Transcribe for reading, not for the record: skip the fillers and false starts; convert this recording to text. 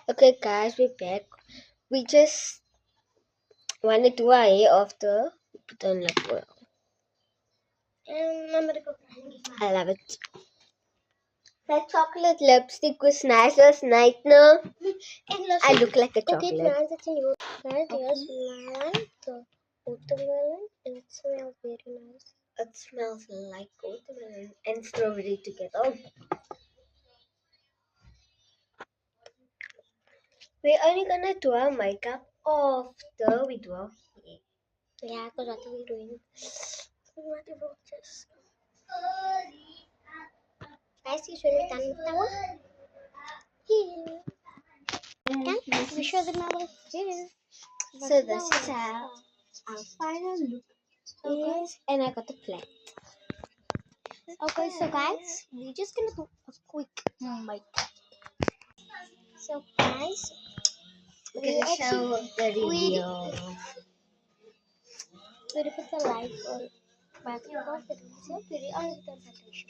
Okay, guys, we're back. We just wanted to eye of the put on lip oil. I love it. That chocolate lipstick was nice last night, no? I look like a chocolate. Guys, here's my one, the watermelon, and it smells very nice. It smells like watermelon and strawberry together. We're only gonna do our makeup after we do our hair. Yeah, because what are we doing? What about this? Guys, you should be done with that one. Yeah. Guys, we show them our face. So this is how our final look is, and I got the plate. Okay, so guys, we're just gonna do a quick makeup. So guys, We're gonna show the we reveal. put the light on back and forth. It's a very on the foundation.